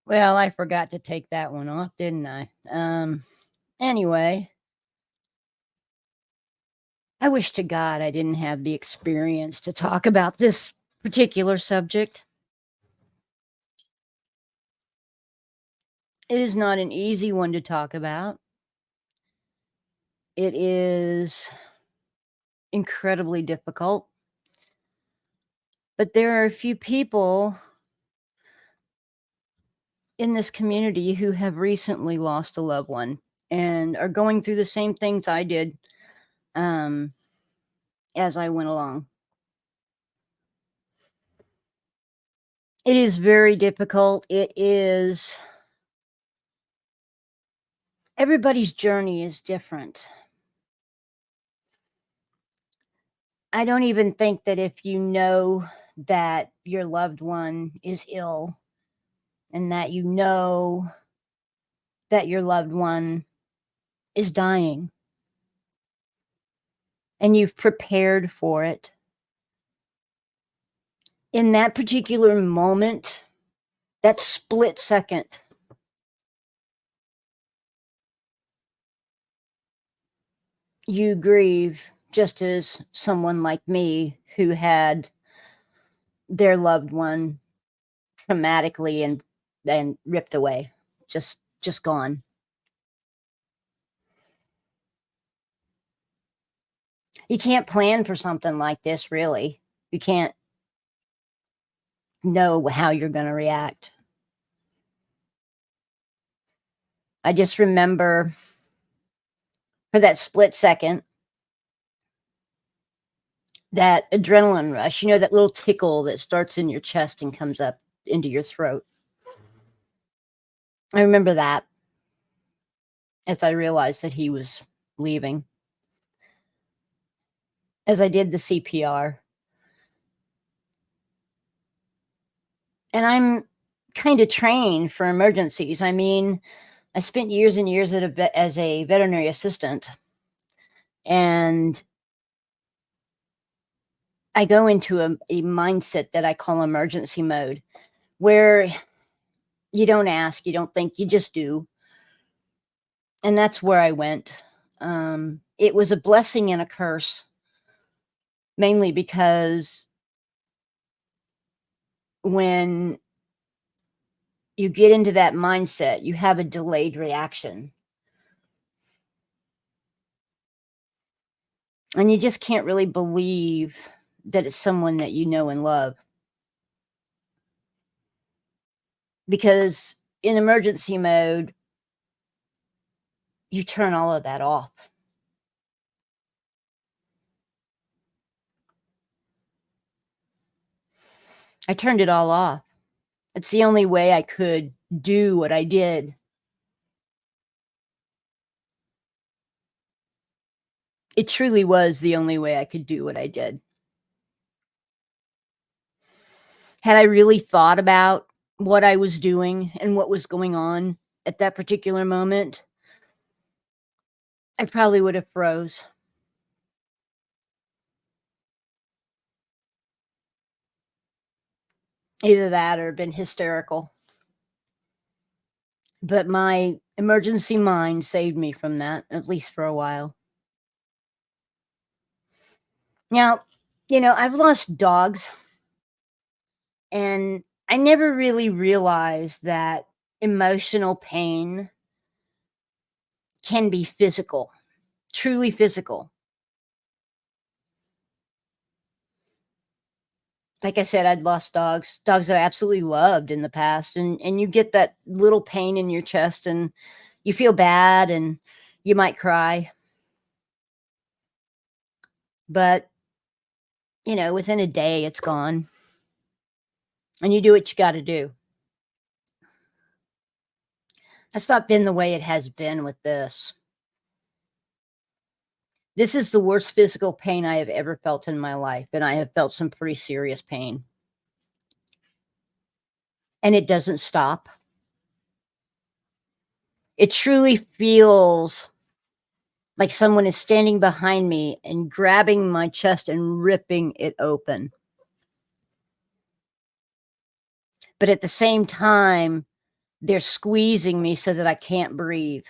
Well, I forgot to take that one off, didn't I? Anyway, I wish to God I didn't have the experience to talk about this particular subject. It is not an easy one to talk about. It is incredibly difficult. But there are a few people in this community who have recently lost a loved one and are going through the same things I did um, as I went along. It is very difficult. It is everybody's journey is different. I don't even think that if you know that your loved one is ill and that you know that your loved one is dying and you've prepared for it, in that particular moment, that split second, you grieve just as someone like me who had their loved one traumatically and ripped away, just gone. You can't plan for something like this, really. You can't know how you're going to react. I just remember for that split second, that adrenaline rush, that little tickle that starts in your chest and comes up into your throat. I remember that as I realized that he was leaving. As I did the CPR. And I'm kind of trained for emergencies. I mean, I spent years and years as a veterinary assistant. And I go into a mindset that I call emergency mode, where you don't ask, you don't think, you just do. And that's where I went. It was a blessing and a curse, mainly because when you get into that mindset, you have a delayed reaction. And you just can't really believe that it's someone that you know and love. Because in emergency mode, you turn all of that off. I turned it all off. It's the only way I could do what I did. It truly was the only way I could do what I did. Had I really thought about what I was doing and what was going on at that particular moment, I probably would have froze. Either that or been hysterical. But my emergency mind saved me from that, at least for a while. Now, I've lost dogs, and I never really realized that emotional pain can be physical, truly physical. Like I said, I'd lost dogs that I absolutely loved in the past, and you get that little pain in your chest, and you feel bad, and you might cry. But, within a day, it's gone, and you do what you gotta do. That's not been the way it has been with this. This is the worst physical pain I have ever felt in my life, and I have felt some pretty serious pain. And it doesn't stop. It truly feels like someone is standing behind me and grabbing my chest and ripping it open. But at the same time, They're squeezing me so that I can't breathe.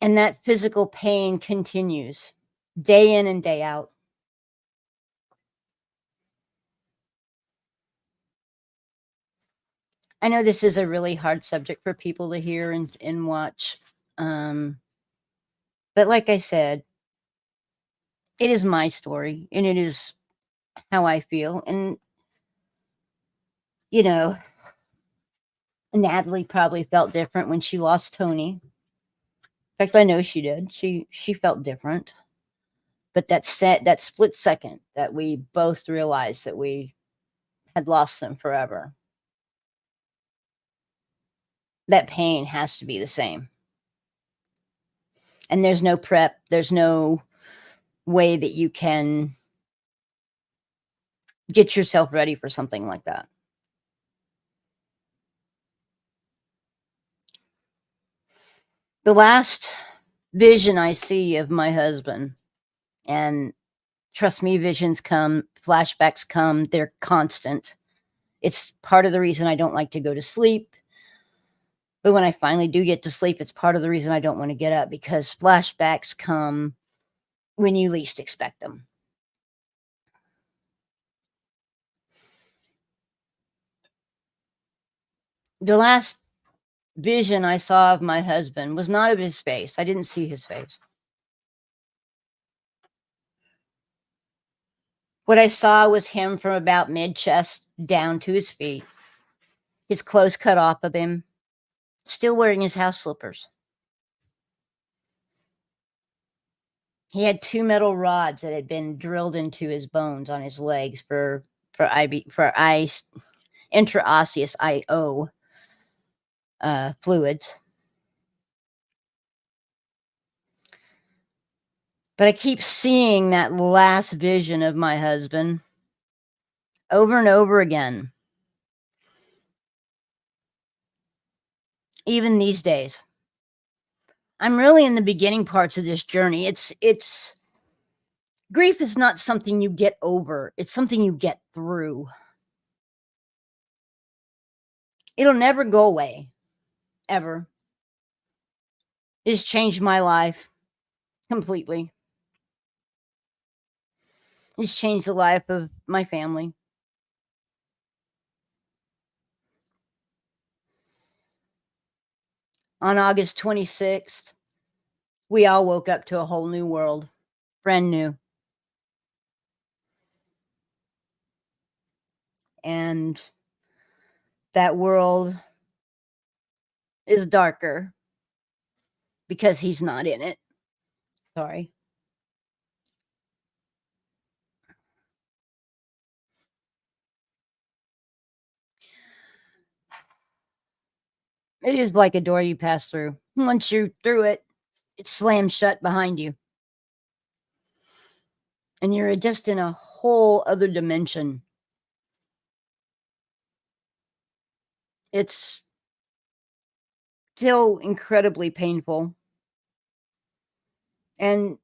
And that physical pain continues day in and day out. I know this is a really hard subject for people to hear and watch. Um, but like I said, it is my story and it is how I feel. And, you know, Natalie probably felt different when she lost Tony. In fact, I know she did. She felt different. But that split second that we both realized that we had lost them forever, that pain has to be the same. And there's no prep, there's no way that you can get yourself ready for something like that. The last vision I see of my husband, and trust me, visions come, flashbacks come, they're constant. It's part of the reason I don't like to go to sleep. But when I finally do get to sleep, it's part of the reason I don't want to get up, because flashbacks come when you least expect them. The last vision I saw of my husband was not of his face. I didn't see his face. What I saw was him from about mid-chest down to his feet, his clothes cut off of him, still wearing his house slippers. He had 2 metal rods that had been drilled into his bones on his legs for intraosseous IO fluids. But I keep seeing that last vision of my husband over and over again, even these days. I'm really in the beginning parts of this journey. It's grief is not something you get over. It's something you get through. It'll never go away, ever. It's changed my life completely. It's changed the life of my family. On August 26th, we all woke up to a whole new world, brand new. And that world is darker because he's not in it. Sorry. It is like a door you pass through. Once you're through it, it slams shut behind you. And you're just in a whole other dimension. It's still incredibly painful. And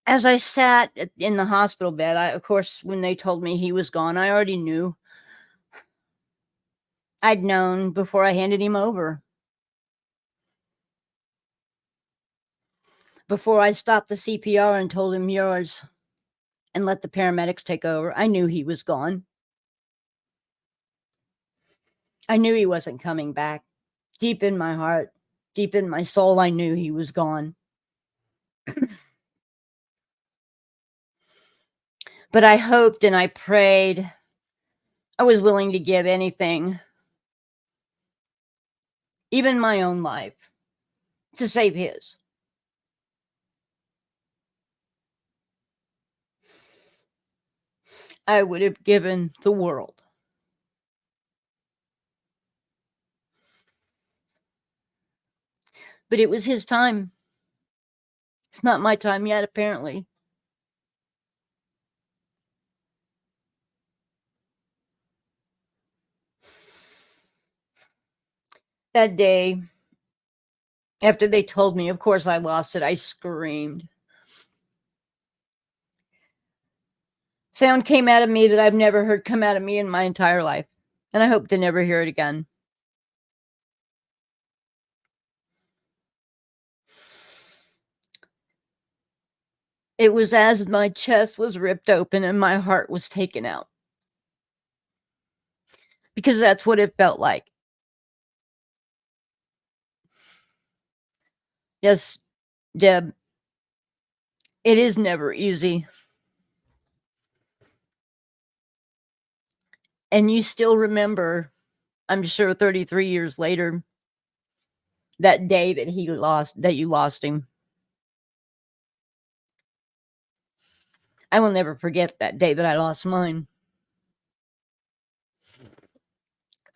as I sat in the hospital bed, of course, when they told me he was gone, I already knew. I'd known before I handed him over. Before I stopped the CPR and told him yours and let the paramedics take over, I knew he was gone. I knew he wasn't coming back. Deep in my heart, deep in my soul, I knew he was gone. But I hoped and I prayed. I was willing to give anything, even my own life, to save his. I would have given the world. But it was his time. It's not my time yet, apparently. That day, after they told me, of course, I lost it, I screamed. Sound came out of me that I've never heard come out of me in my entire life, and I hope to never hear it again. It was as my chest was ripped open and my heart was taken out, because that's what it felt like. Yes, Deb, it is never easy. And you still remember, I'm sure 33 years later, that day that you lost him. I will never forget that day that I lost mine.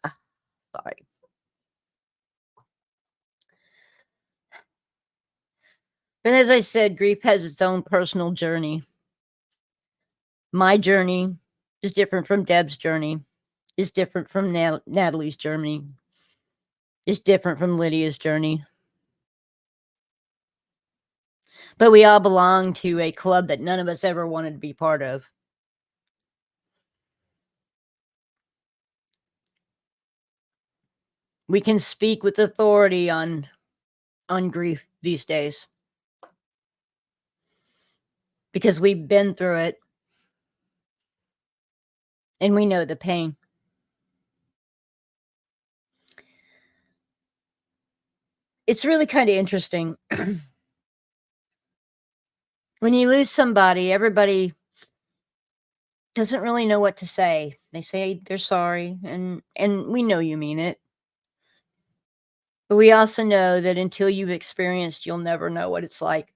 Ah, sorry. But as I said, grief has its own personal journey. My journey is different from Deb's journey, is different from Natalie's journey, is different from Lydia's journey. But we all belong to a club that none of us ever wanted to be part of. We can speak with authority on grief these days because we've been through it and we know the pain. It's really kind of interesting. When you lose somebody, everybody doesn't really know what to say. They say they're sorry, and we know you mean it. But we also know that until you've experienced, you'll never know what it's like.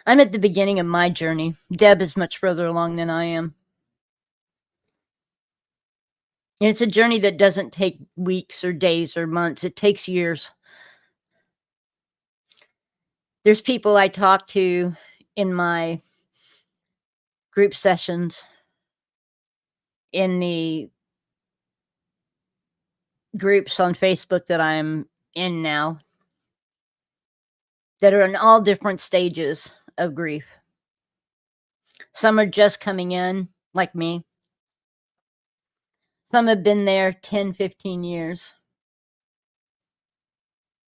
I'm at the beginning of my journey. Deb is much further along than I am. And it's a journey that doesn't take weeks or days or months. It takes years. There's people I talk to in my group sessions, in the groups on Facebook that I'm in now, that are in all different stages of grief. Some are just coming in, like me. Some have been there 10, 15 years.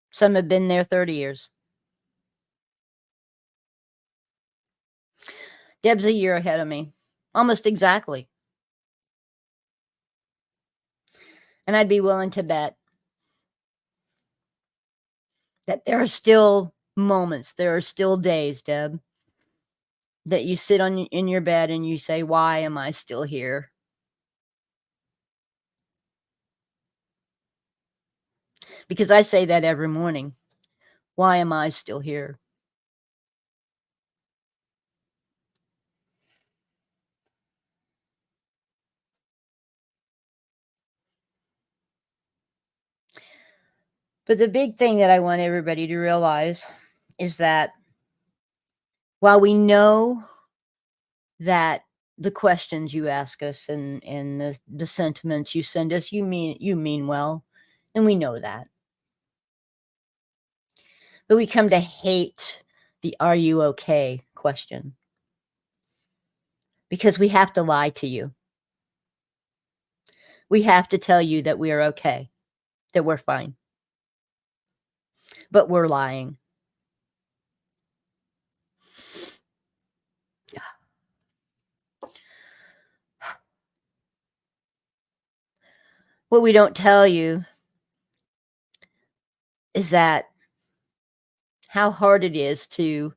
Some have been there 30 years. Deb's a year ahead of me, almost exactly. And I'd be willing to bet that there are still moments, there are still days, Deb, that you sit in your bed and you say, why am I still here? Because I say that every morning. Why am I still here? But the big thing that I want everybody to realize is that while we know that the questions you ask us and the sentiments you send us, you mean well, and we know that. But we come to hate the "Are you okay?" question, because we have to lie to you. We have to tell you that we are okay, that we're fine, but we're lying. What we don't tell you is that how hard it is to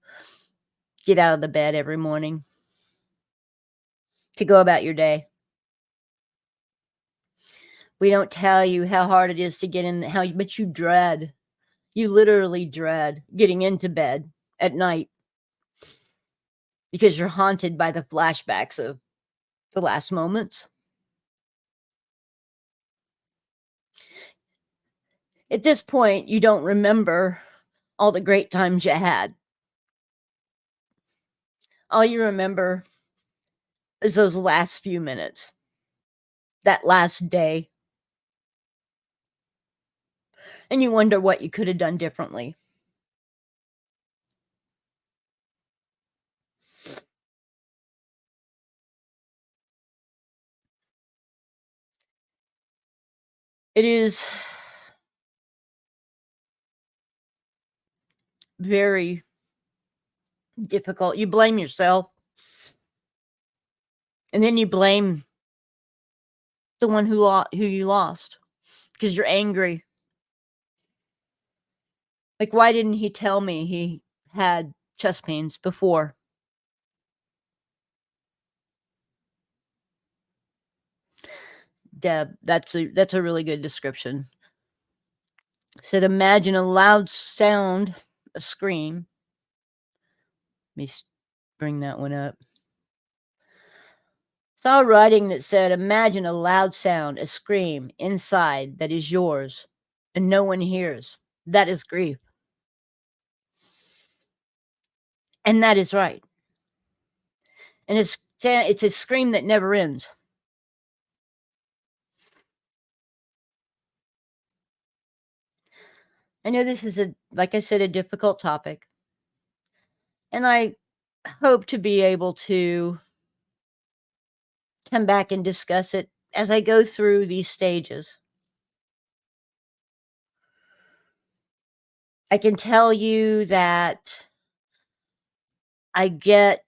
get out of the bed every morning, to go about your day. We don't tell you how hard it is to get in, but you literally dread getting into bed at night because you're haunted by the flashbacks of the last moments. At this point, you don't remember all the great times you had. All you remember is those last few minutes, that last day. And you wonder what you could have done differently. It is very difficult. You blame yourself, and then you blame the one who you lost because you're angry. Like, why didn't he tell me he had chest pains before? Deb, that's a really good description. Said, imagine a loud sound, a scream. Let me bring that one up. Saw writing that said, imagine a loud sound, a scream inside that is yours and no one hears. That is grief. And that is right. And it's a scream that never ends. I know this is like I said, a difficult topic. And I hope to be able to come back and discuss it as I go through these stages. I can tell you that I get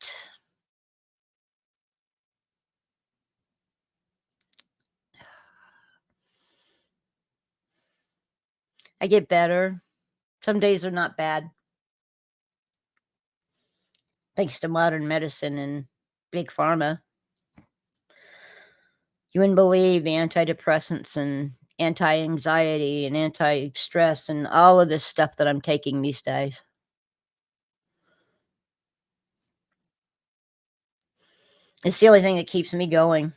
better. Some days are not bad. Thanks to modern medicine and big pharma. You wouldn't believe the antidepressants and anti-anxiety and anti-stress and all of this stuff that I'm taking these days. It's the only thing that keeps me going.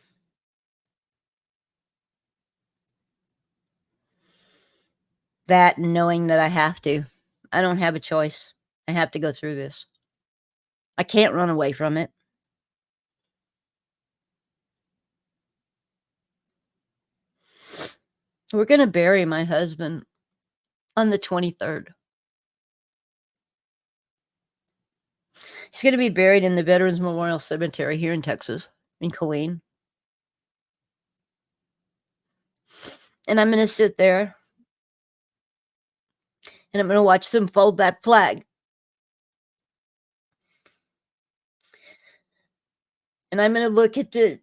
That and knowing that I have to. I don't have a choice. I have to go through this. I can't run away from it. We're going to bury my husband on the 23rd. He's going to be buried in the Veterans Memorial Cemetery here in Texas, in Killeen. And I'm going to sit there and I'm going to watch them fold that flag. And I'm going to look at I'm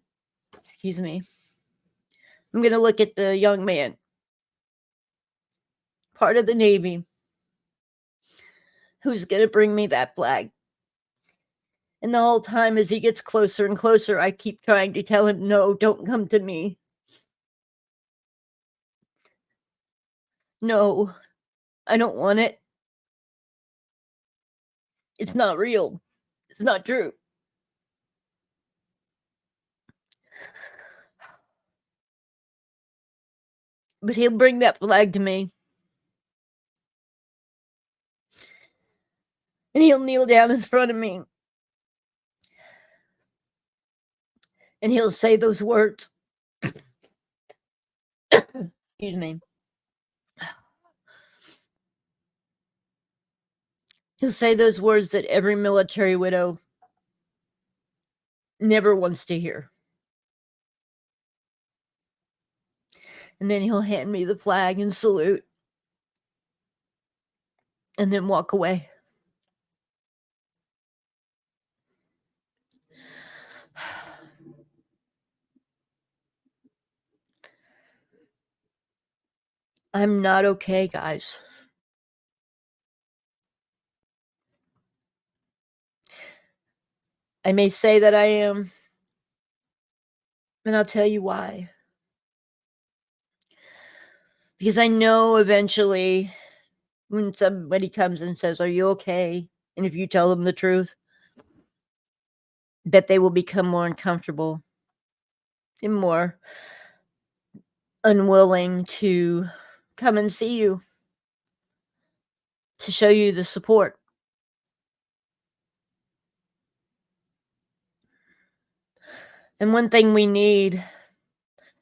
going to look at the young man, part of the Navy, who's going to bring me that flag. And the whole time, as he gets closer and closer, I keep trying to tell him, no, don't come to me. No, I don't want it. It's not real. It's not true. But he'll bring that flag to me. And he'll kneel down in front of me. And he'll say those words. Excuse me. He'll say those words that every military widow never wants to hear. And then he'll hand me the flag and salute. And then walk away. I'm not okay, guys. I may say that I am. And I'll tell you why. Because I know eventually when somebody comes and says, are you okay? And if you tell them the truth, that they will become more uncomfortable and more unwilling to come and see you, to show you the support. And one thing we need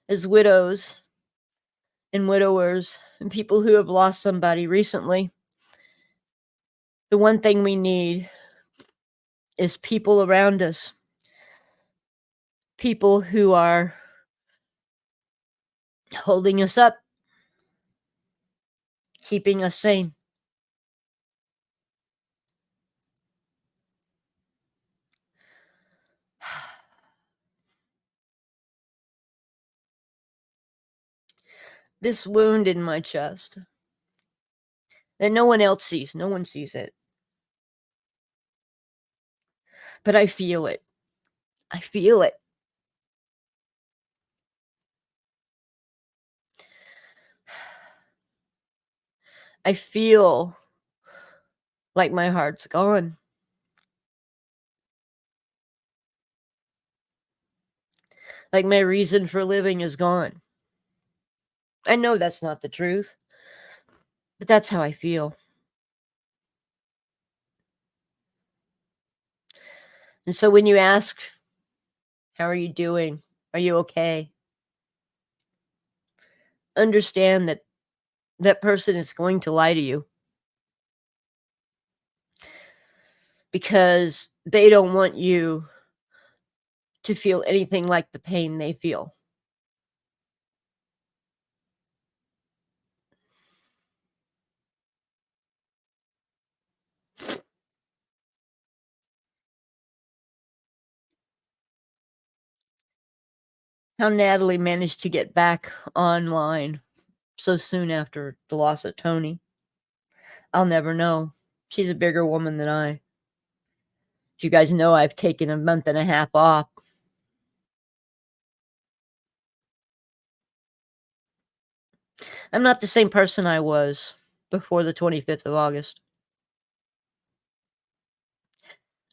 as widows and widowers and people who have lost somebody recently, the one thing we need is people around us, people who are holding us up, keeping us sane. This wound in my chest that no one else sees. No one sees it. But I feel it. I feel it. I feel like my heart's gone. Like my reason for living is gone. I know that's not the truth, but that's how I feel. And so when you ask, how are you doing? Are you okay? Understand that that person is going to lie to you because they don't want you to feel anything like the pain they feel. How Natalie managed to get back online so soon after the loss of Tony, I'll never know. She's a bigger woman than I. You guys know I've taken a month and a half off. I'm not the same person I was before the 25th of August.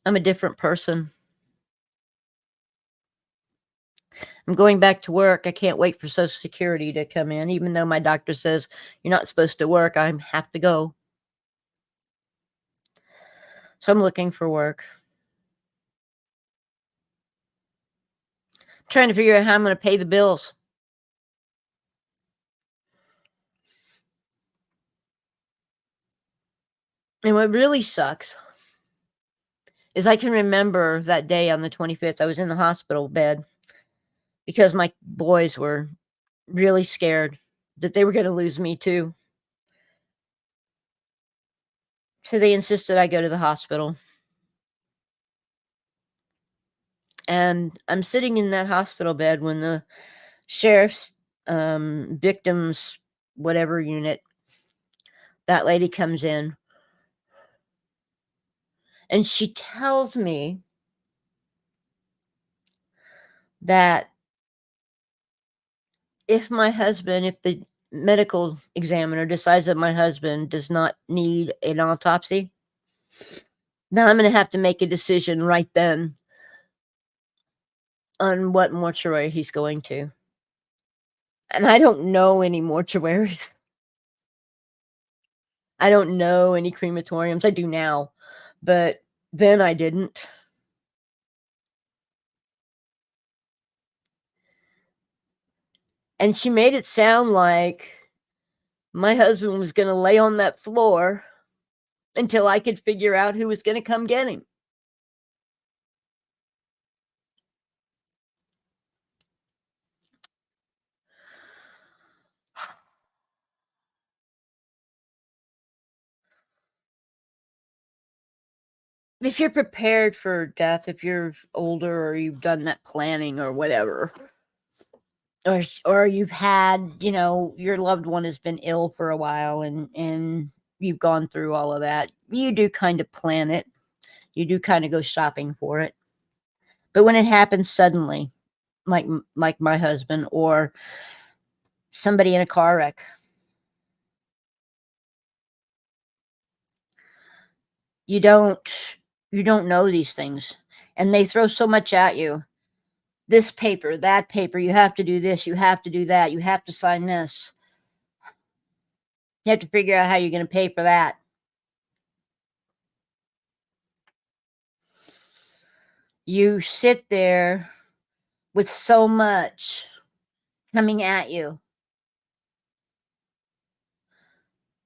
I'm a different person. I'm going back to work. I can't wait for Social Security to come in, even though my doctor says you're not supposed to work. I have to go. So I'm looking for work. I'm trying to figure out how I'm going to pay the bills. And what really sucks is I can remember that day on the 25th, I was in the hospital bed because my boys were really scared that they were going to lose me too. So they insisted I go to the hospital. And I'm sitting in that hospital bed when the sheriff's victims, whatever unit, that lady comes in. And she tells me that if the medical examiner decides that my husband does not need an autopsy, then I'm going to have to make a decision right then on what mortuary he's going to. And I don't know any mortuaries. I don't know any crematoriums. I do now, but then I didn't. And she made it sound like my husband was going to lay on that floor until I could figure out who was going to come get him. If you're prepared for death, if you're older or you've done that planning or whatever, or you've had, your loved one has been ill for a while and you've gone through all of that, you do kind of plan it. You do kind of go shopping for it. But when it happens suddenly, like my husband or somebody in a car wreck, you don't know these things, and they throw so much at you. This paper, that paper, you have to do this, you have to do that, you have to sign this. You have to figure out how you're going to pay for that. You sit there with so much coming at you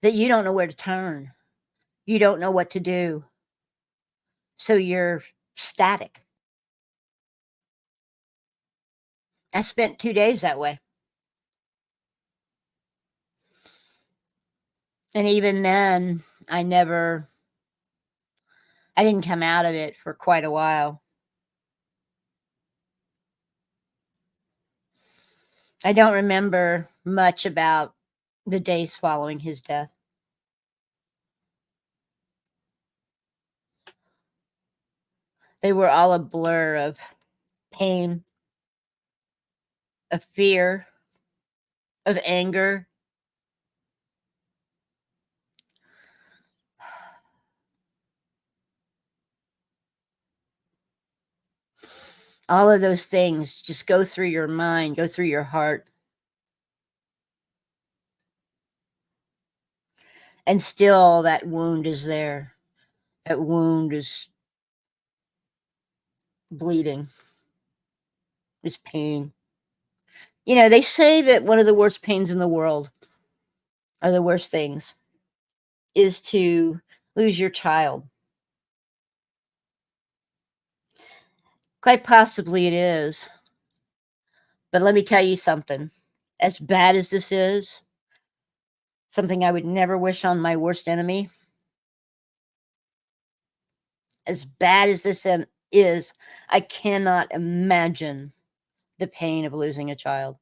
that you don't know where to turn. You don't know what to do. So you're static. I spent 2 days that way. And even then, I didn't come out of it for quite a while. I don't remember much about the days following his death. They were all a blur of pain, of fear, of anger. All of those things just go through your mind, go through your heart. And still that wound is there. That wound is bleeding. It's pain. You know, they say that one of the worst pains in the world, or the worst things, is to lose your child. Quite possibly it is. But let me tell you something. As bad as this is, something I would never wish on my worst enemy, as bad as this is, I cannot imagine the pain of losing a child.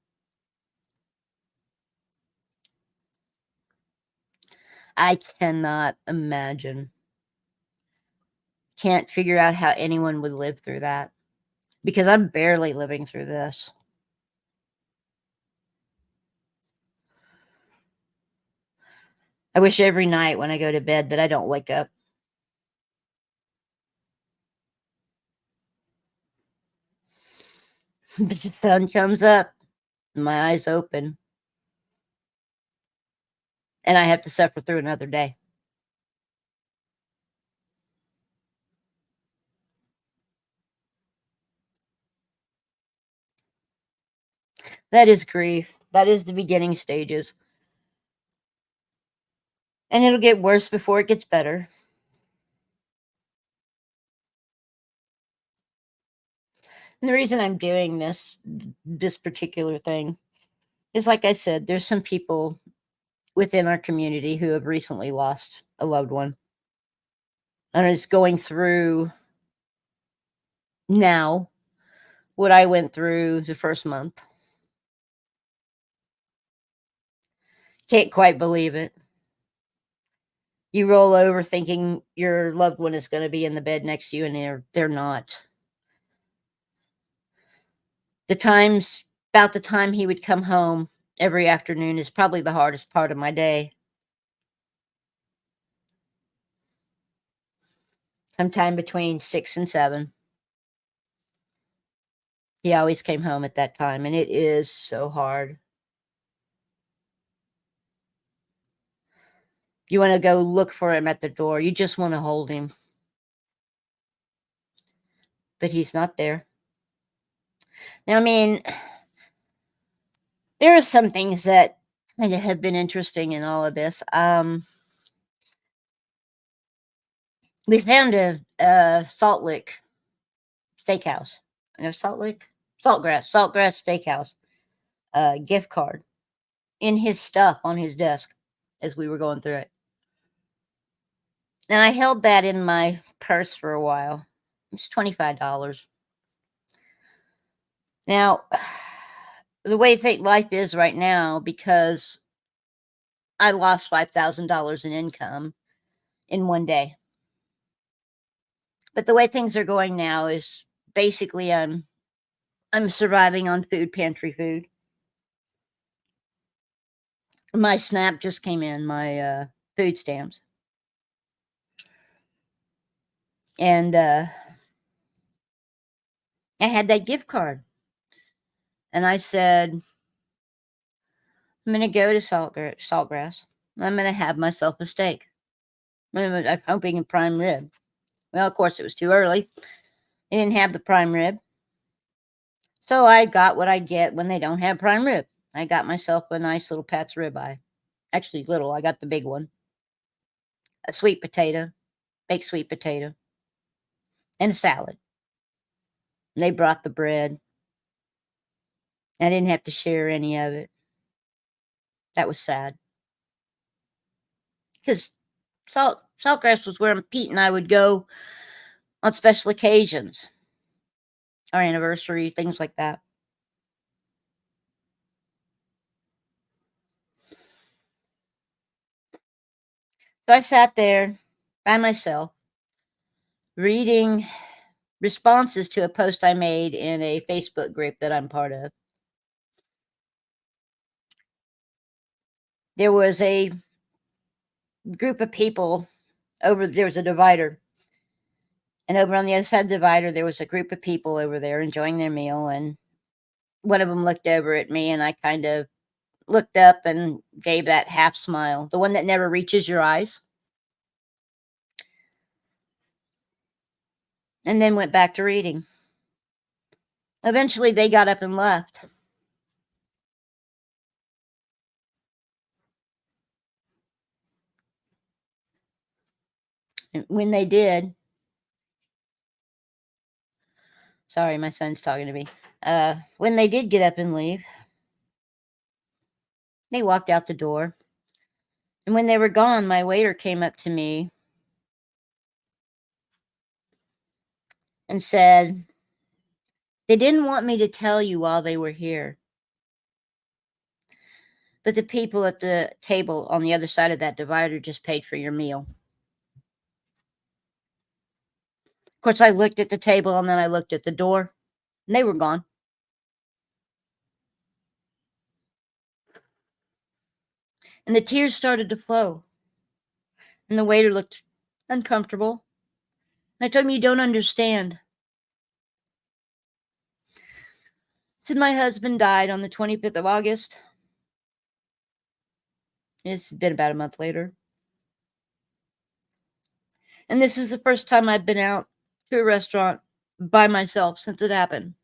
I cannot imagine. Can't figure out how anyone would live through that, because I'm barely living through this. I wish every night when I go to bed that I don't wake up. But the sun comes up, my eyes open, and I have to suffer through another day. That is grief. That is the beginning stages. And it'll get worse before it gets better. And the reason I'm doing this particular thing is, like I said, there's some people within our community who have recently lost a loved one and is going through now what I went through the first month. Can't quite believe it. You roll over thinking your loved one is going to be in the bed next to you, and they're not. About the time he would come home every afternoon is probably the hardest part of my day. Sometime between 6 and 7. He always came home at that time, and it is so hard. You wanna go look for him at the door, you just wanna hold him. But he's not there. Now, I mean, there are some things that kinda have been interesting in all of this. We found a Salt Lick steakhouse. No, Salt Lick? Saltgrass Steakhouse, gift card in his stuff on his desk as we were going through it. And I held that in my purse for a while. It's $25. Now, the way life is right now, because I lost $5,000 in income in one day. But the way things are going now is basically I'm surviving on food pantry food. My SNAP just came in, my food stamps. And I had that gift card. And I said, I'm going to go to Saltgrass. I'm going to have myself a steak. I'm hoping a prime rib. Well, of course, it was too early. They didn't have the prime rib. So I got what I get when they don't have prime rib. I got myself a nice little Pat's ribeye. Actually, little. I got the big one. A sweet potato, baked sweet potato, and a salad. And they brought the bread. I didn't have to share any of it. That was sad. because Saltgrass was where Pete and I would go on special occasions, our anniversary, things like that. So I sat there by myself reading responses to a post I made in a Facebook group that I'm part of. There was a group of people there was a divider. And over on the other side of the divider, there was a group of people over there enjoying their meal. And one of them looked over at me, and I kind of looked up and gave that half smile, the one that never reaches your eyes, and then went back to reading. Eventually, they got up and left. And when they did, sorry, my son's talking to me. When they did get up and leave, they walked out the door. And when they were gone, my waiter came up to me and said, "They didn't want me to tell you while they were here, but the people at the table on the other side of that divider just paid for your meal." Of course, I looked at the table and then I looked at the door, and they were gone. And the tears started to flow. And the waiter looked uncomfortable. And I told him, "You don't understand." I said, "My husband died on the 25th of August. It's been about a month later. And this is the first time I've been out to a restaurant by myself since it happened."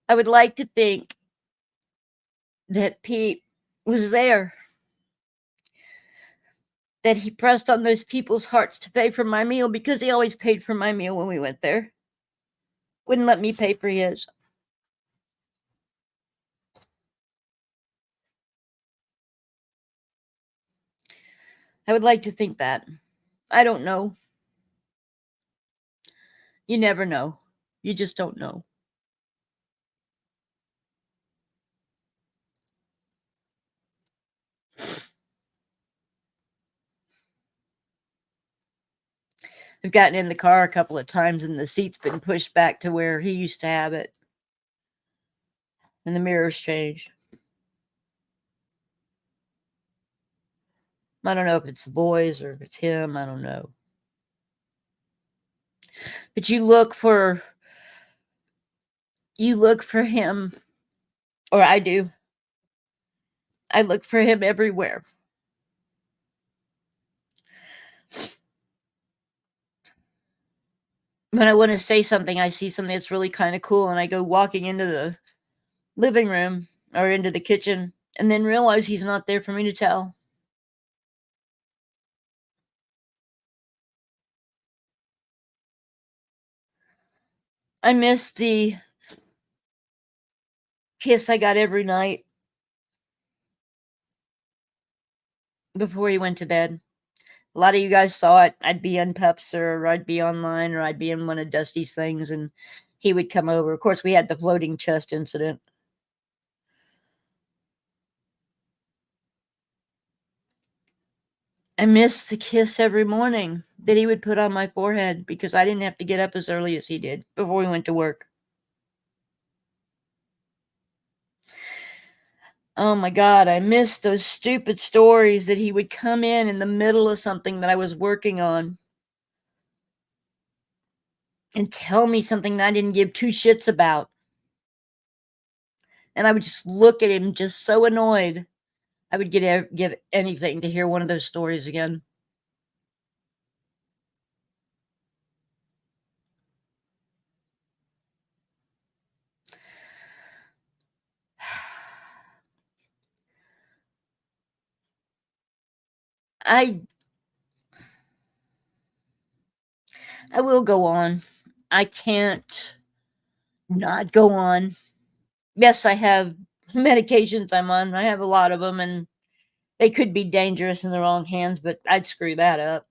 I would like to think that Pete was there, that he pressed on those people's hearts to pay for my meal, because he always paid for my meal when we went there. Wouldn't let me pay for his. I would like to think that. I don't know. You never know. You just don't know. I've gotten in the car a couple of times and the seat's been pushed back to where he used to have it. And the mirror's changed. I don't know if it's the boys or if it's him. I don't know. But you look for him, or I do. I look for him everywhere. When I want to say something, I see something that's really kind of cool, and I go walking into the living room or into the kitchen and then realize he's not there for me to tell. I miss the kiss I got every night before he went to bed. A lot of you guys saw it. I'd be on Pups, or I'd be online, or I'd be in one of Dusty's things, and he would come over. Of course, we had the floating chest incident. I missed the kiss every morning that he would put on my forehead, because I didn't have to get up as early as he did before we went to work. Oh my God, I missed those stupid stories that he would come in the middle of something that I was working on and tell me something that I didn't give two shits about. And I would just look at him just so annoyed. I would give anything to hear one of those stories again. I will go on. I can't not go on. Yes, I have medications I'm on. I have a lot of them, and they could be dangerous in the wrong hands, but I'd screw that up.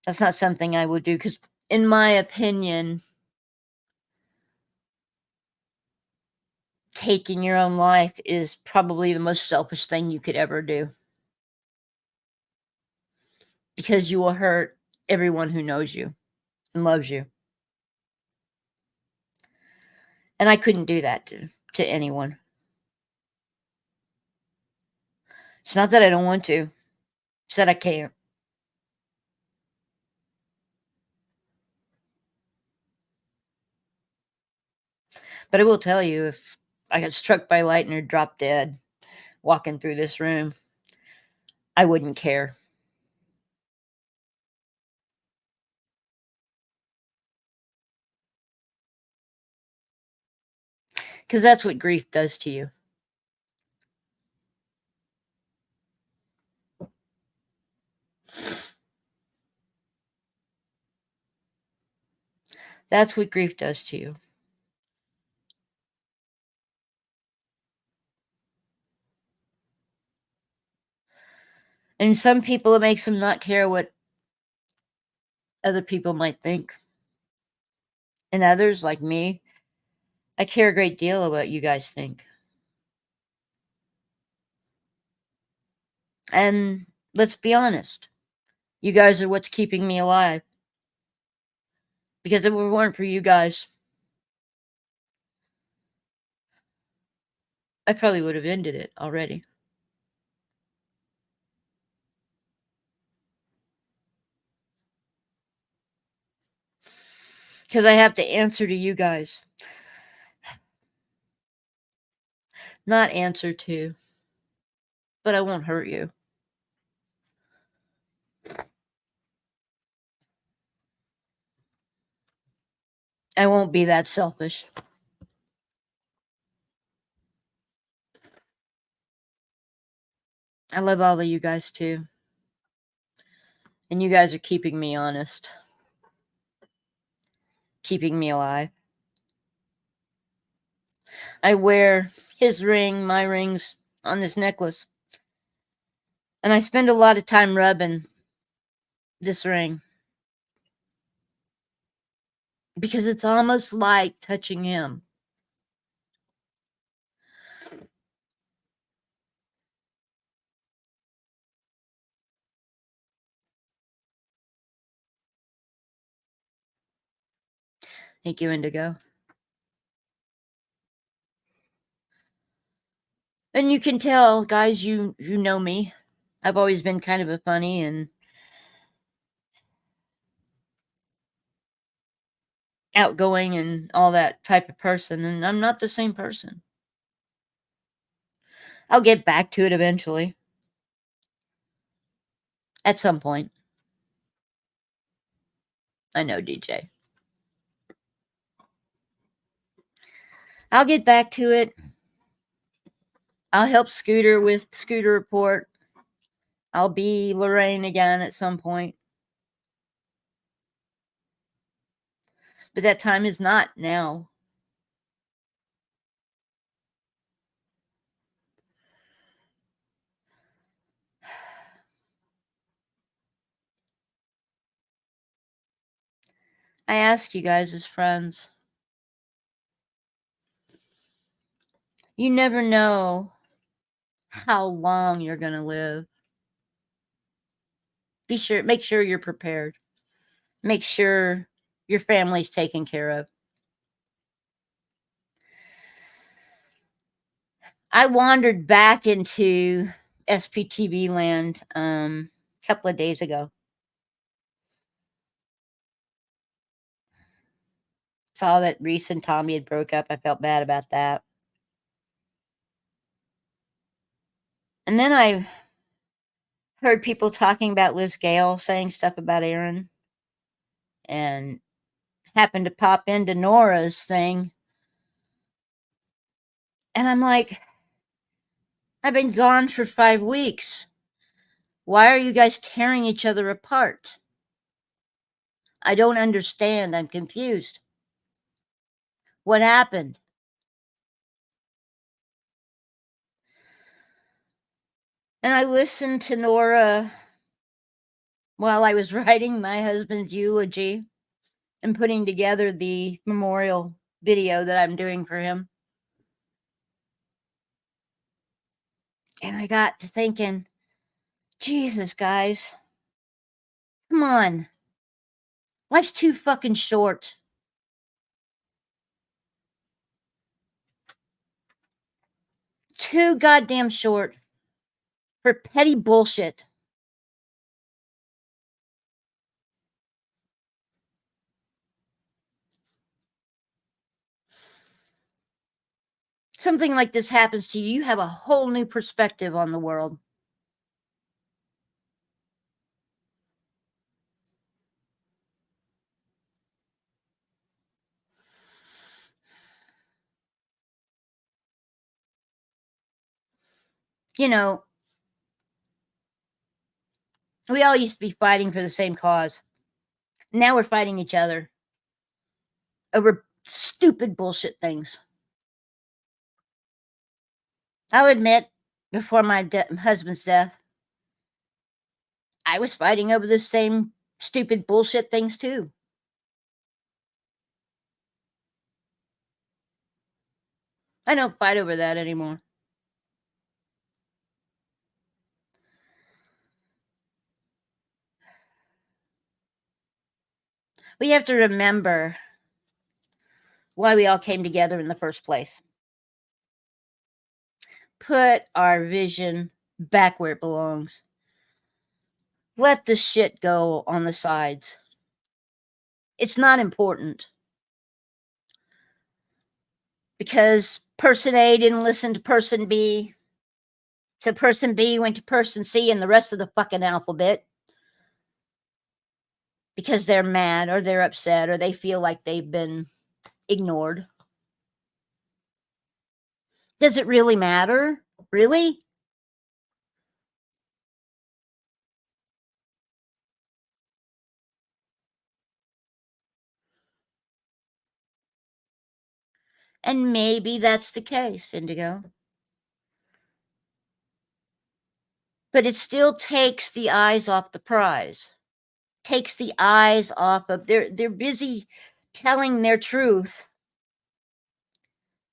That's not something I would do because, in my opinion, taking your own life is probably the most selfish thing you could ever do because you will hurt everyone who knows you and loves you. And I couldn't do that to anyone. It's not that I don't want to, it's that I can't. But I will tell you, if I got struck by lightning or dropped dead walking through this room, I wouldn't care. Because that's what grief does to you. That's what grief does to you. And some people, it makes them not care what other people might think. And others, like me, I care a great deal about what you guys think. And let's be honest, you guys are what's keeping me alive. Because if it weren't for you guys, I probably would have ended it already. Because I have to answer to you guys. Not answer to, but I won't hurt you. I won't be that selfish. I love all of you guys too. And you guys are keeping me honest, keeping me alive. I wear his ring, my rings on this necklace. And I spend a lot of time rubbing this ring because it's almost like touching him. Thank you, Indigo. And you can tell, guys, you know me. I've always been kind of a funny and outgoing and all that type of person, and I'm not the same person. I'll get back to it eventually. At some point. I know, DJ. I'll get back to it. I'll help Scooter with Scooter Report. I'll be Lorraine again at some point. But that time is not now. I ask you guys as friends. You never know how long you're going to live. Make sure you're prepared. Make sure your family's taken care of. I wandered back into SPTV land a couple of days ago. Saw that Reese and Tommy had broke up. I felt bad about that. And then I heard people talking about Liz Gale saying stuff about Aaron, and happened to pop into Nora's thing. And I'm like, I've been gone for 5 weeks. Why are you guys tearing each other apart? I don't understand. I'm confused. What happened? And I listened to Nora while I was writing my husband's eulogy and putting together the memorial video that I'm doing for him. And I got to thinking, Jesus, guys, come on. Life's too fucking short. Too goddamn short for petty bullshit. Something like this happens to you, you have a whole new perspective on the world. You know, we all used to be fighting for the same cause. Now we're fighting each other over stupid bullshit things. I'll admit, before my husband's death, I was fighting over the same stupid bullshit things too. I don't fight over that anymore. We have to remember why we all came together in the first place. Put our vision back where it belongs. Let the shit go on the sides. It's not important. Because person A didn't listen to person B. So person B went to person C and the rest of the fucking alphabet. Because they're mad or they're upset or they feel like they've been ignored. Does it really matter? Really? And maybe that's the case, Indigo. But it still takes the eyes off the prize. Takes the eyes off of they're busy telling their truth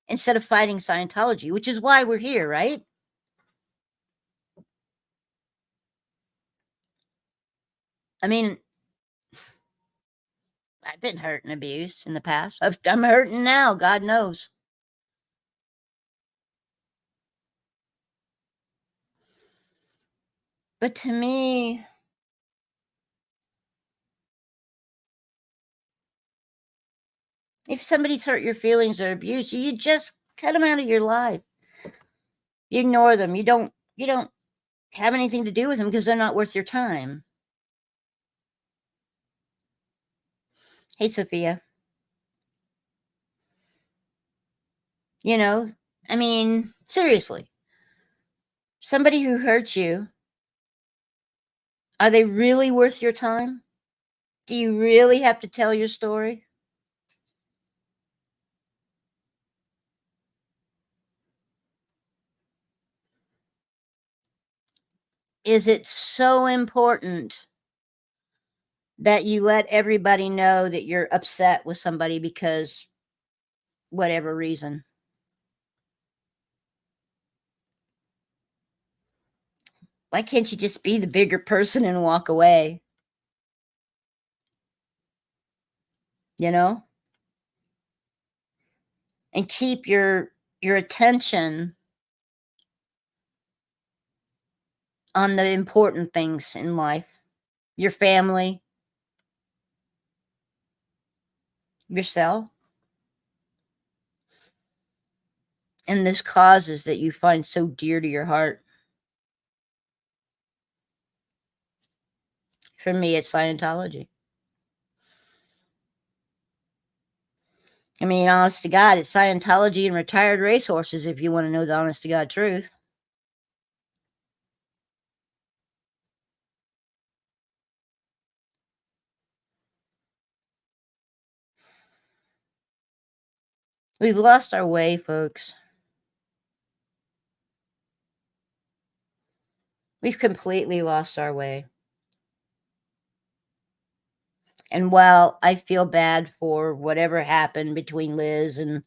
instead of fighting Scientology, which is why we're here, right? I mean, I've been hurt and abused in the past. I'm hurting now, God knows. But to me, if somebody's hurt your feelings or abused you, you just cut them out of your life. You ignore them. You don't have anything to do with them because they're not worth your time. Hey, Sophia. You know, I mean, seriously. Somebody who hurts you, are they really worth your time? Do you really have to tell your story? Is it so important that you let everybody know that you're upset with somebody because whatever reason? Why can't you just be the bigger person and walk away? You know? And keep your attention on the important things in life. Your family, yourself, and those causes that you find so dear to your heart. For me, it's Scientology. I mean, honest to God, it's Scientology and retired racehorses if you want to know the honest to God truth. We've lost our way, folks. We've completely lost our way. And while I feel bad for whatever happened between Liz and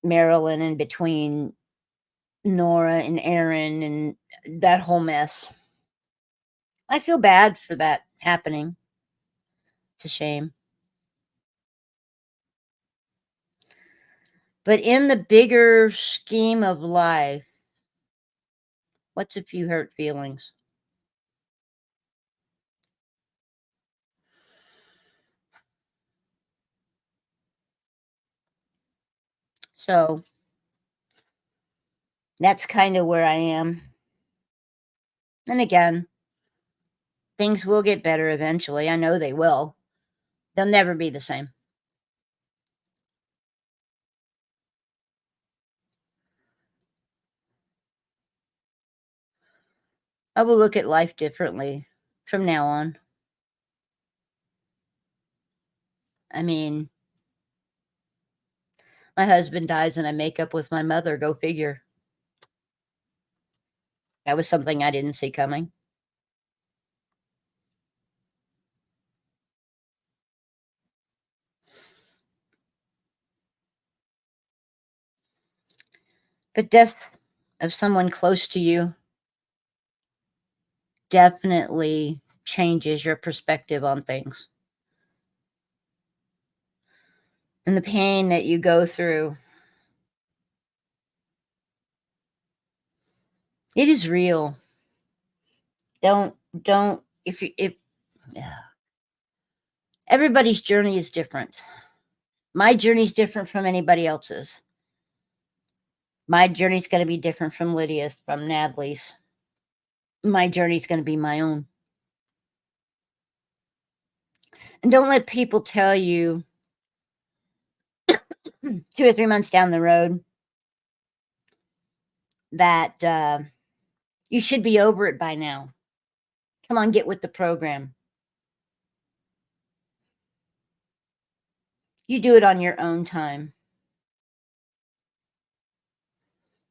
Marilyn and between Nora and Aaron and that whole mess, I feel bad for that happening. It's a shame. But in the bigger scheme of life, what's a few hurt feelings? So that's kind of where I am. And again, things will get better eventually. I know they will. They'll never be the same. I will look at life differently from now on. I mean, my husband dies and I make up with my mother. Go figure. That was something I didn't see coming. But death of someone close to you definitely changes your perspective on things. And the pain that you go through, it is real. Don't if yeah. Everybody's journey is different. My journey is different from anybody else's. My journey is going to be different from Lydia's, from Natalie's. My journey is going to be my own. And don't let people tell you 2 or 3 months down the road that you should be over it by now. Come on, get with the program. You do it on your own time.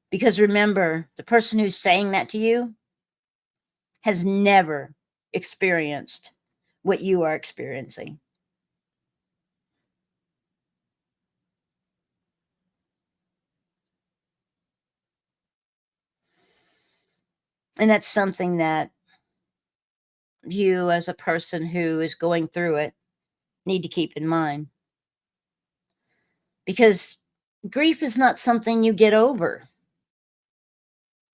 Because remember, the person who's saying that to you has never experienced what you are experiencing. And that's something that you, as a person who is going through it, need to keep in mind. Because grief is not something you get over.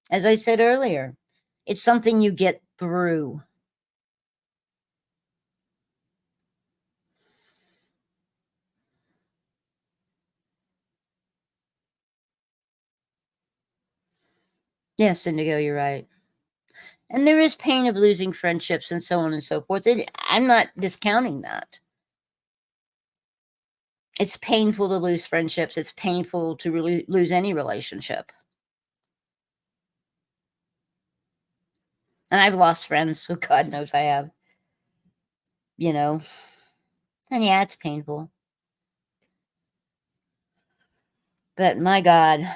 As I said earlier, it's something you get through. Yes, Indigo, you're right. And there is pain of losing friendships and so on and so forth. I'm not discounting that. It's painful to lose friendships. It's painful to really lose any relationship. And I've lost friends, so God knows I have. You know, and yeah, it's painful. But my God,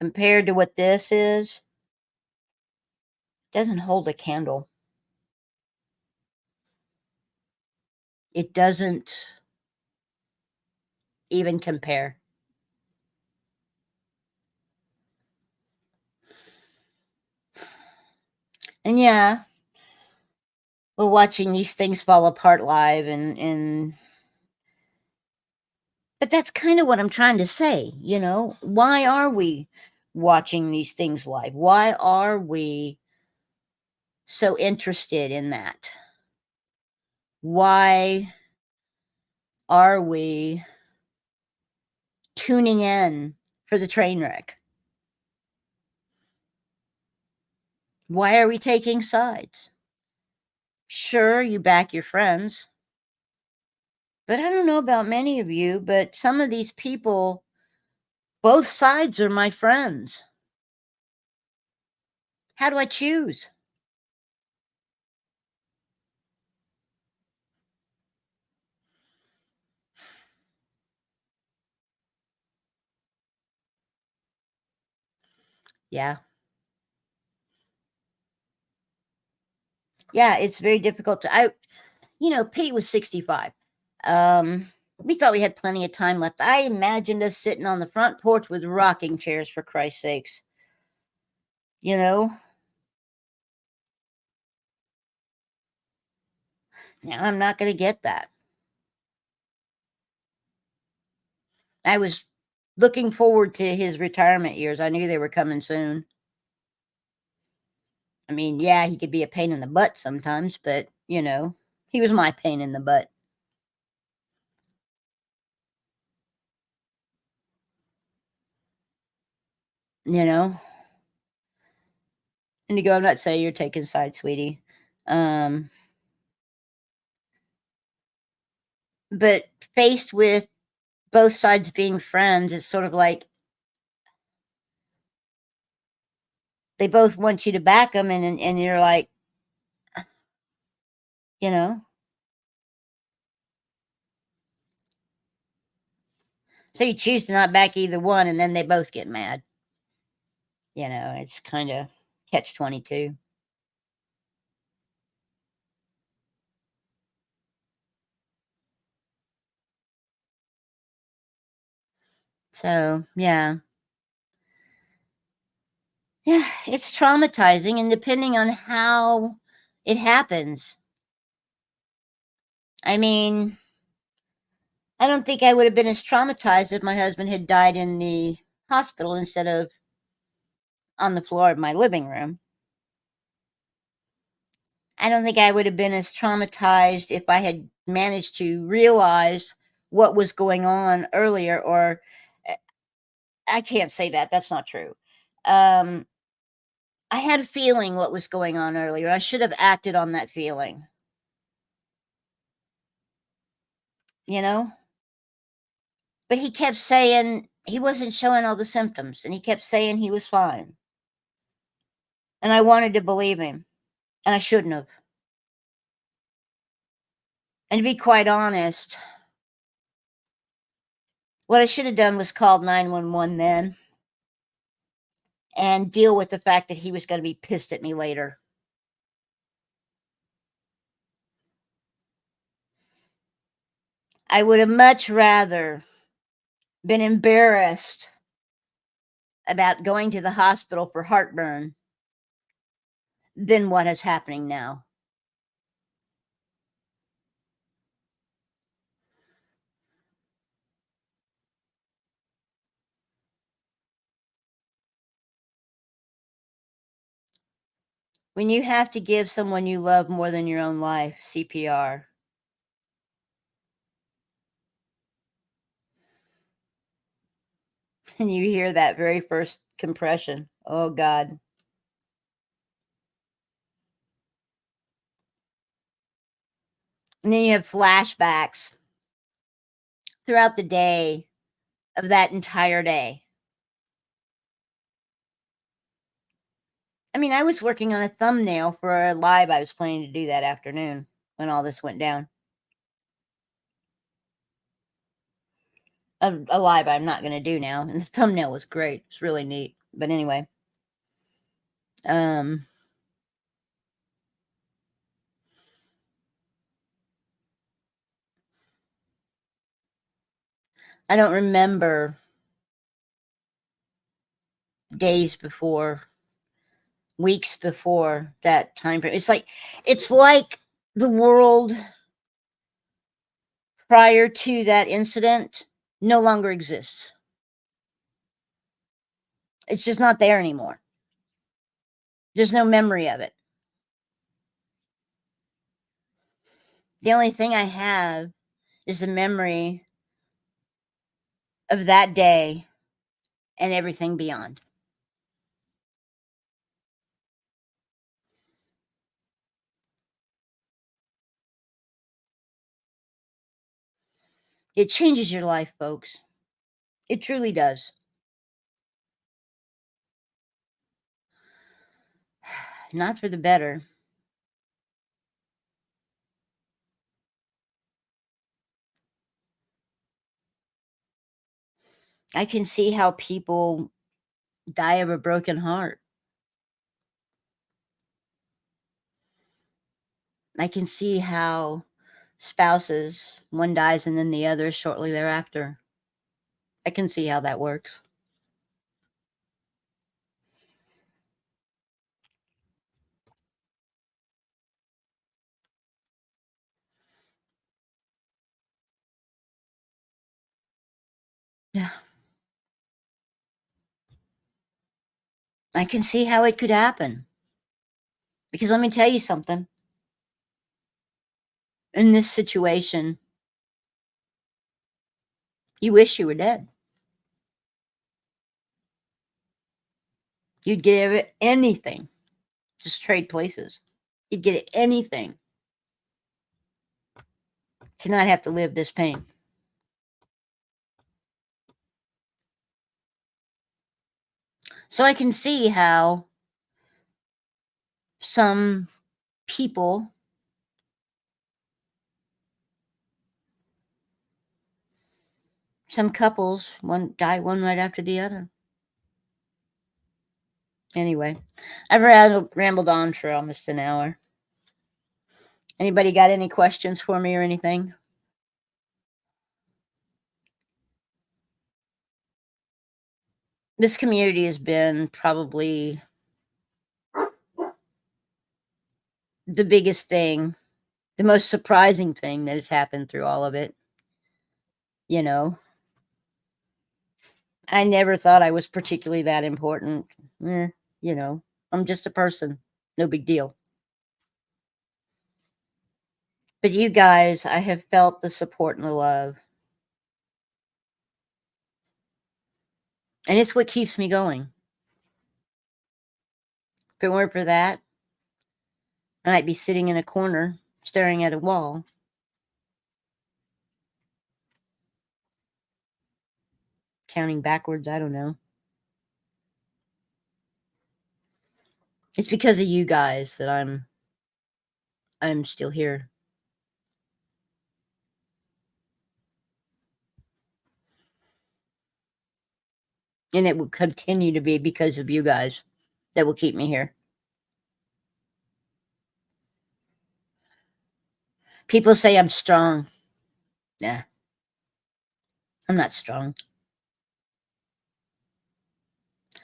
compared to what this is, doesn't hold a candle. It doesn't even compare. And yeah, we're watching these things fall apart live and but that's kind of what I'm trying to say, you know? Why are we watching these things live? Why are we so interested in that? Why are we tuning in for the train wreck? Why are we taking sides? Sure, you back your friends. But I don't know about many of you, but some of these people, both sides are my friends. How do I choose? Yeah. Yeah, it's very difficult to Pete was 65. Um, we thought we had plenty of time left. I imagined us sitting on the front porch with rocking chairs, for Christ's sakes. You know? Now I'm not gonna get that. I was looking forward to his retirement years. I knew they were coming soon. I mean, yeah, he could be a pain in the butt sometimes, but, he was my pain in the butt, you know? And you go, I'm not saying you're taking sides, sweetie. Um, but faced with both sides being friends, it's sort of like they both want you to back them, and you're like, you know? So you choose to not back either one, and then they both get mad. It's kinda catch 22. So, yeah. Yeah, it's traumatizing, and depending on how it happens. I mean, I don't think I would have been as traumatized if my husband had died in the hospital instead of on the floor of my living room. I don't think I would have been as traumatized if I had managed to realize what was going on earlier, or eh, I can't say that. That's not true. Um, I had a feeling what was going on earlier. I should have acted on that feeling, you know? But he kept saying he wasn't showing all the symptoms, and he kept saying he was fine. And I wanted to believe him, and I shouldn't have. And to be quite honest, what I should have done was called 911 then and deal with the fact that he was going to be pissed at me later. I would have much rather been embarrassed about going to the hospital for heartburn than what is happening now. When you have to give someone you love more than your own life CPR, and you hear that very first compression, oh God. And then you have flashbacks throughout the day of that entire day. I mean, I was working on a thumbnail for a live I was planning to do that afternoon when all this went down. A live I'm not gonna do now, and the thumbnail was great. It's really neat. But anyway, um, I don't remember days before, weeks before that time frame. It's like the world prior to that incident no longer exists. It's just not there anymore. There's no memory of it. The only thing I have is the memory of that day and everything beyond. It changes your life, folks. It truly does. Not for the better. I can see how people die of a broken heart. I can see how spouses, one dies and then the other shortly thereafter. I can see how that works. Yeah. I can see how it could happen. Because let me tell you something. In this situation, you wish you were dead. You'd give anything. Just trade places. You'd get anything to not have to live this pain. So I can see how some people some couples one die one right after the other. Anyway, I've rambled on for almost an hour. Anybody got any questions for me or anything? This community has been probably the biggest thing, the most surprising thing that has happened through all of it. You know, I never thought I was particularly that important. You know, I'm just a person. No big deal. But you guys, I have felt the support and the love. And it's what keeps me going. If it weren't for that, I might be sitting in a corner staring at a wall. Counting backwards, I don't know. It's because of you guys that I'm still here. And it will continue to be because of you guys that will keep me here. People say I'm strong. Nah, I'm not strong.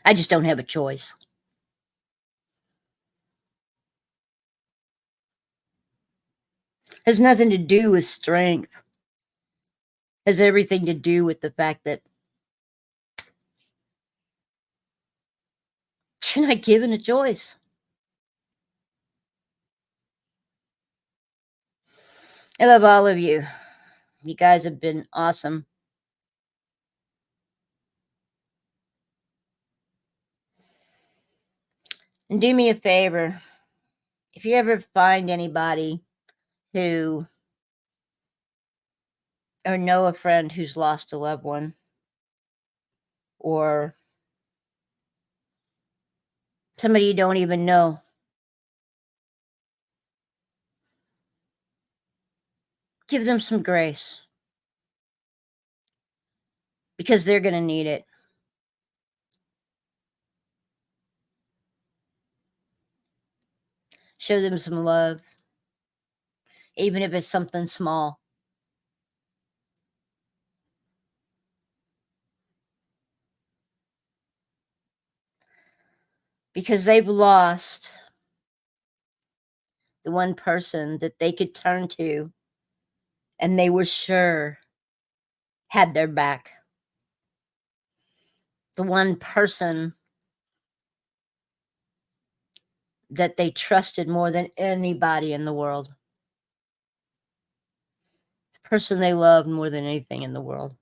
I just don't have a choice. It has nothing to do with strength. It has everything to do with the fact that you're not given a choice. I love all of you. You guys have been awesome. And do me a favor. If you ever find anybody who or know a friend who's lost a loved one or somebody you don't even know, give them some grace because they're going to need it. Show them some love, even if it's something small. Because they've lost the one person that they could turn to and they were sure had their back. The one person that they trusted more than anybody in the world. The person they loved more than anything in the world.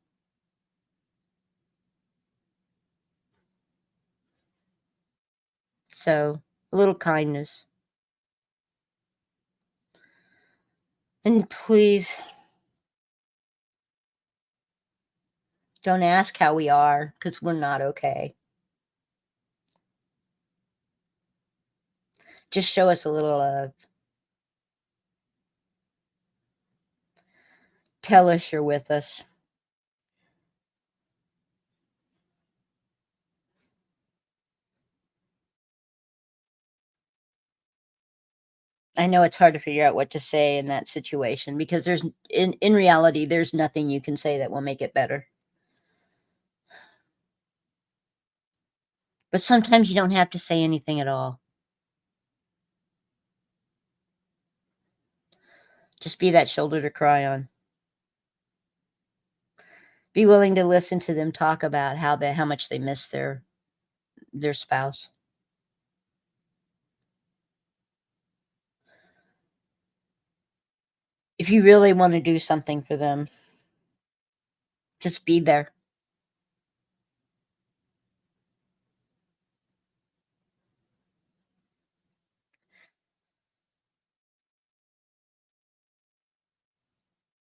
So, a little kindness. And please, don't ask how we are, because we're not okay. Just show us a little love. Tell us you're with us. I know it's hard to figure out what to say in that situation because there's in reality, there's nothing you can say that will make it better. But sometimes you don't have to say anything at all. Just be that shoulder to cry on. Be willing to listen to them talk about how much they miss their spouse. If you really wanna do something for them, just be there.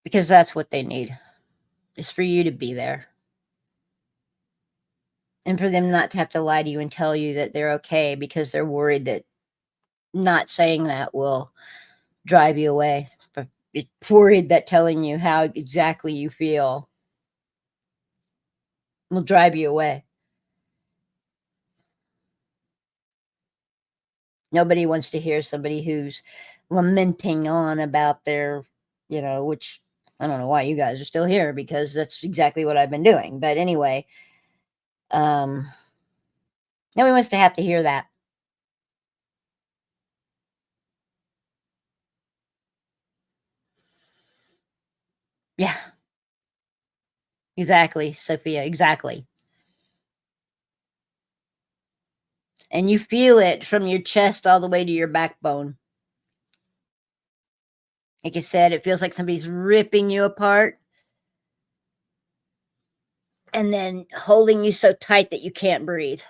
Because that's what they need, is for you to be there. And for them not to have to lie to you and tell you that they're okay because they're worried that not saying that will drive you away. It's worried that telling you how exactly you feel will drive you away. Nobody wants to hear somebody who's lamenting on about which I don't know why you guys are still here because that's exactly what I've been doing. But anyway, um, nobody wants to have to hear that. Yeah, exactly, Sophia, exactly. And you feel it from your chest all the way to your backbone. Like I said, it feels like somebody's ripping you apart and then holding you so tight that you can't breathe.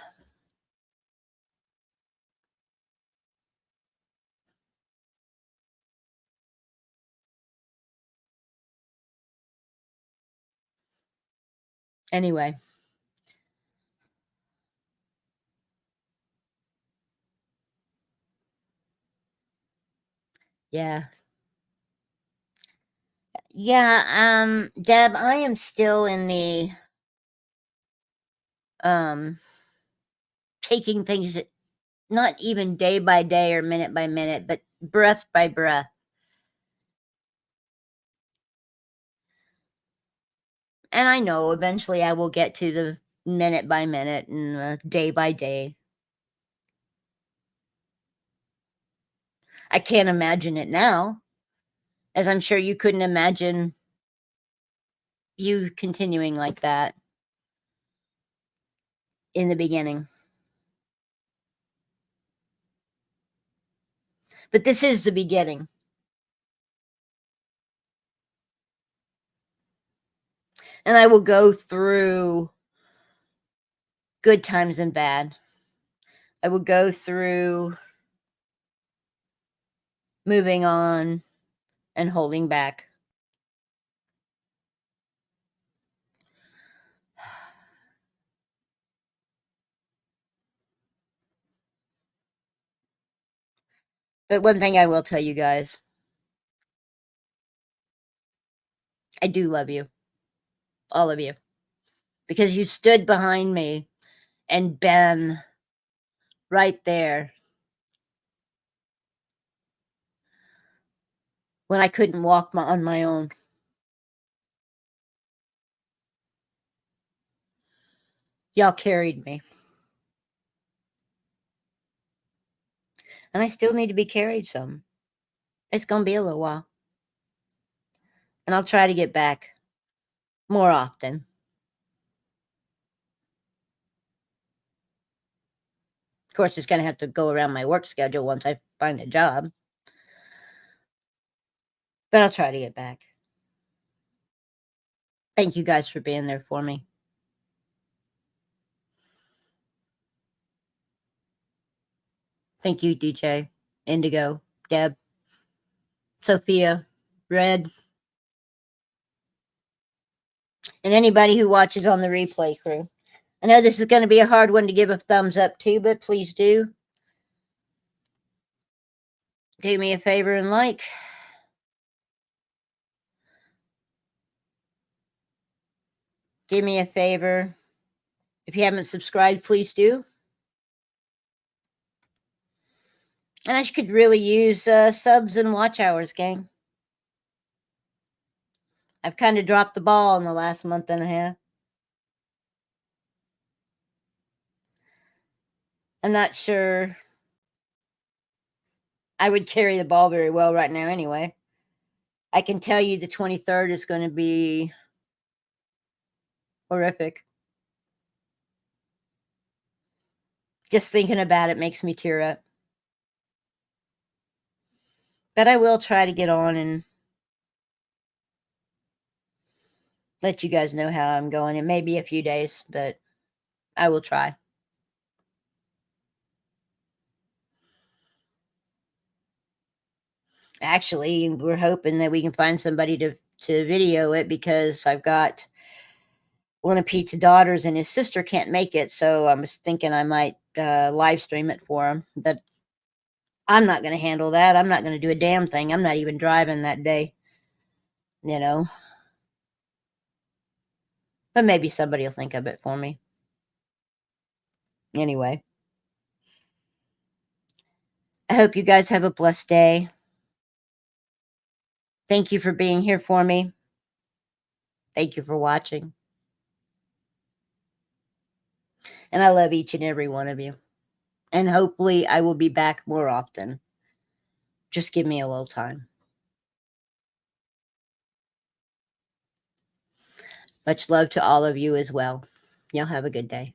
Anyway, yeah. Yeah, Deb, I am still in the um taking things not even day by day or minute by minute, but breath by breath. And I know eventually I will get to the minute by minute and day by day. I can't imagine it now, as I'm sure you couldn't imagine you continuing like that in the beginning. But this is the beginning. And I will go through good times and bad. I will go through moving on and holding back. But one thing I will tell you guys, I do love you, all of you, because you stood behind me and been right there when I couldn't walk on my own. Y'all carried me. And I still need to be carried some. It's going to be a little while. And I'll try to get back more often. Of course, it's going to have to go around my work schedule once I find a job. But I'll try to get back. Thank you guys for being there for me. Thank you, DJ, Indigo, Deb, Sophia, Red, and anybody who watches on the replay crew. I know this is going to be a hard one to give a thumbs up to, but please do. Do me a favor and like. Do me a favor. If you haven't subscribed, please do. And I could really use subs and watch hours, gang. I've kind of dropped the ball in the last month and a half. I'm not sure I would carry the ball very well right now anyway. I can tell you the 23rd is going to be horrific. Just thinking about it makes me tear up. But I will try to get on and let you guys know how I'm going. It may be a few days, but I will try. Actually, we're hoping that we can find somebody to video it, because I've got one of Pete's daughters and his sister can't make it, so I was thinking I might live stream it for him. But I'm not going to handle that. I'm not going to do a damn thing. I'm not even driving that day, you know. But maybe somebody will think of it for me. Anyway, I hope you guys have a blessed day. Thank you for being here for me. Thank you for watching. And I love each and every one of you. And hopefully I will be back more often. Just give me a little time. Much love to all of you as well. Y'all have a good day.